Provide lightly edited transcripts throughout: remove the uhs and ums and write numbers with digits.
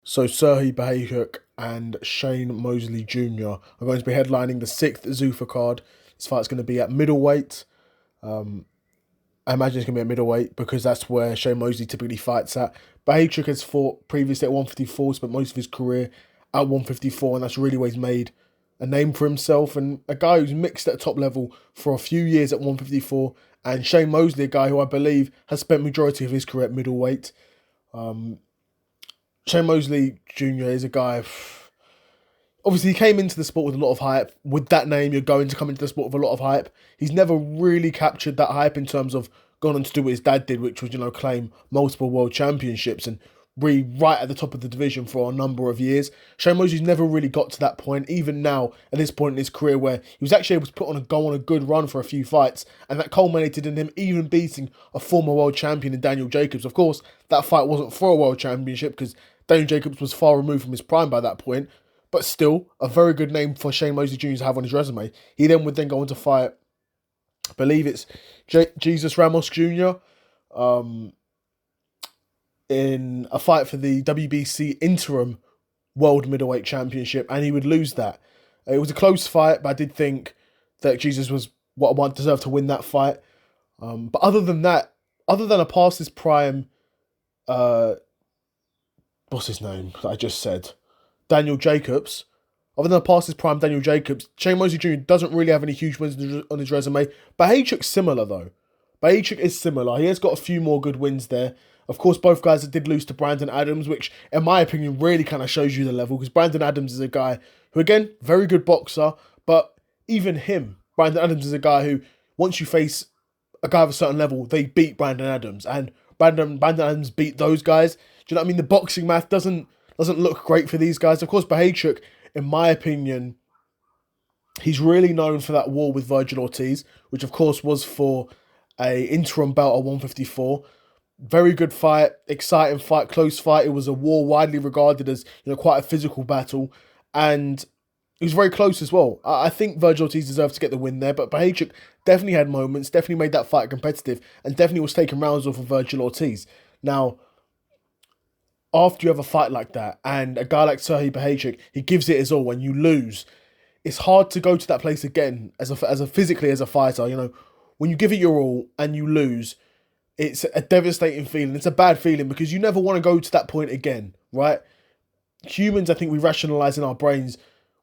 So Serhii Bohachuk and Shane Mosley Jr. are going to be headlining the sixth Zuffa card. This fight's going to be at middleweight. I imagine it's going to be at middleweight because that's where Shane Mosley typically fights at. Bohachuk has fought previously at 154, spent most of his career at 154, and that's really where he's made a name for himself. And a guy who's mixed at top level for a few years at 154. And Shane Mosley, a guy who I believe has spent majority of his career at middleweight. Shane Mosley Jr. is a guy. Obviously, he came into the sport with a lot of hype. With that name, you're going to come into the sport with a lot of hype. He's never really captured that hype in terms of going on to do what his dad did, which was, claim multiple world championships and be right at the top of the division for a number of years. Shane Mosley's never really got to that point, even now, at this point in his career, where he was actually able to go on a good run for a few fights, and that culminated in him even beating a former world champion in Daniel Jacobs. Of course, that fight wasn't for a world championship because Daniel Jacobs was far removed from his prime by that point, but still, a very good name for Shane Mosley Jr. to have on his resume. He then would go on to fight, I believe it's Jesus Ramos Jr., in a fight for the WBC interim world middleweight championship, and he would lose that. It was a close fight, but I did think that Jesus was what I deserved to win that fight. But other than that, other than a past his prime, what's his name that I just said? Daniel Jacobs. Other than a past his prime, Daniel Jacobs, Shane Mosley Jr. doesn't really have any huge wins on his resume. Bohachuk's similar though. Bohachuk is similar. He has got a few more good wins there. Of course, both guys did lose to Brandon Adams, which, in my opinion, really kind of shows you the level, because Brandon Adams is a guy who, again, very good boxer, but even him, Brandon Adams is a guy who, once you face a guy of a certain level, they beat Brandon Adams, and Brandon Adams beat those guys. Do you know what I mean? The boxing math doesn't look great for these guys. Of course, Bohachuk, in my opinion, he's really known for that war with Virgil Ortiz, which, of course, was for a interim belt at 154. Very good fight, exciting fight, close fight. It was a war widely regarded as, quite a physical battle, and it was very close as well. I think Virgil Ortiz deserved to get the win there, but Bohachuk definitely had moments, definitely made that fight competitive, and definitely was taking rounds off of Virgil Ortiz. Now, after you have a fight like that, and a guy like Serhii Bohachuk, he gives it his all when you lose, it's hard to go to that place again as a physically as a fighter. When you give it your all and you lose, it's a devastating feeling. It's a bad feeling because you never want to go to that point again, right? Humans, I think we rationalize in our brains,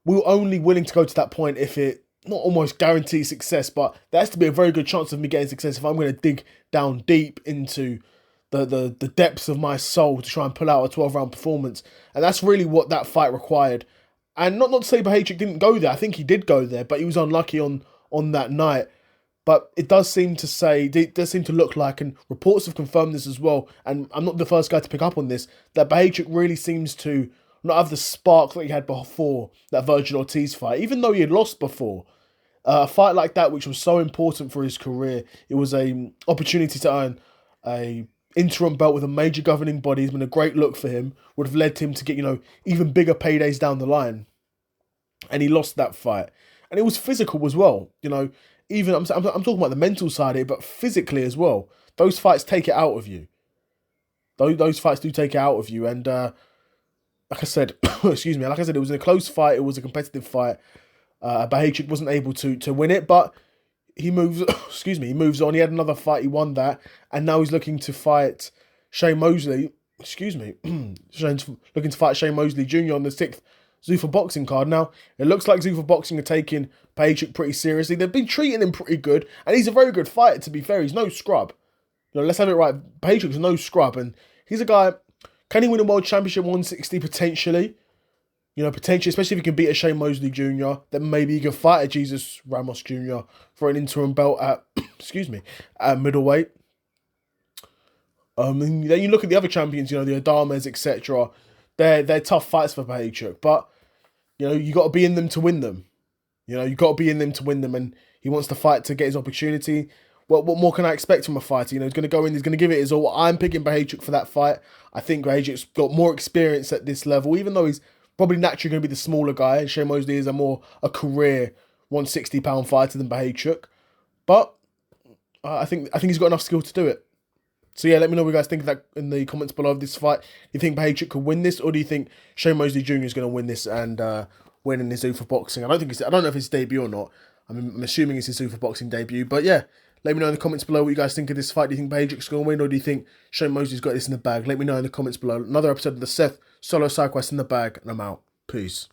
we're only willing to go to that point if it not almost guarantees success, but there has to be a very good chance of me getting success if I'm going to dig down deep into the depths of my soul to try and pull out a 12-round performance. And that's really what that fight required. And not to say Bohachuk didn't go there. I think he did go there, but he was unlucky on that night. But it does seem to look like, and reports have confirmed this as well, and I'm not the first guy to pick up on this, that Bohachuk really seems to not have the spark that he had before that Virgil Ortiz fight, even though he had lost before. A fight like that, which was so important for his career, it was a opportunity to earn a interim belt with a major governing body. It's been a great look for him, would have led him to get, even bigger paydays down the line. And he lost that fight. And it was physical as well, Even I'm talking about the mental side here, but physically as well. Those fights take it out of you. Those fights do take it out of you. And like I said, excuse me, like I said, it was a close fight. It was a competitive fight. Bohachuk wasn't able to win it, but he moves. He moves on. He had another fight. He won that, and now he's looking to fight Shane Mosley. Shane's looking to fight Shane Mosley Jr. on the sixth Zuffa Boxing card. Now, it looks like Zuffa Boxing are taking Bohachuk pretty seriously. They've been treating him pretty good, and he's a very good fighter, to be fair. He's no scrub. Let's have it right. Bohachuk's no scrub, and he's a guy, can he win a world championship 160 potentially? Potentially, especially if he can beat a Shane Mosley Jr., then maybe he can fight a Jesus Ramos Jr. for an interim belt at, at middleweight. And then you look at the other champions, the Adames, etc. They're tough fights for Bohachuk, but you got to be in them to win them. You got to be in them to win them, and he wants to fight to get his opportunity. What more can I expect from a fighter? He's going to go in, he's going to give it his all. I'm picking Bohachuk for that fight. I think Bohachuk's got more experience at this level, even though he's probably naturally going to be the smaller guy. Shane Mosley is a career 160-pound fighter than Bohachuk, but I think he's got enough skill to do it. So yeah, let me know what you guys think of that in the comments below of this fight. Do you think Bohachuk could win this, or do you think Shane Mosley Jr. is going to win this and win in his Zuffa Boxing? I don't know if it's debut or not. I'm assuming it's his Zuffa Boxing debut. But yeah, let me know in the comments below what you guys think of this fight. Do you think Bohachuk's going to win, or do you think Shane Mosley's got this in the bag? Let me know in the comments below. Another episode of the Seth Solo Side Quest in the bag, and I'm out. Peace.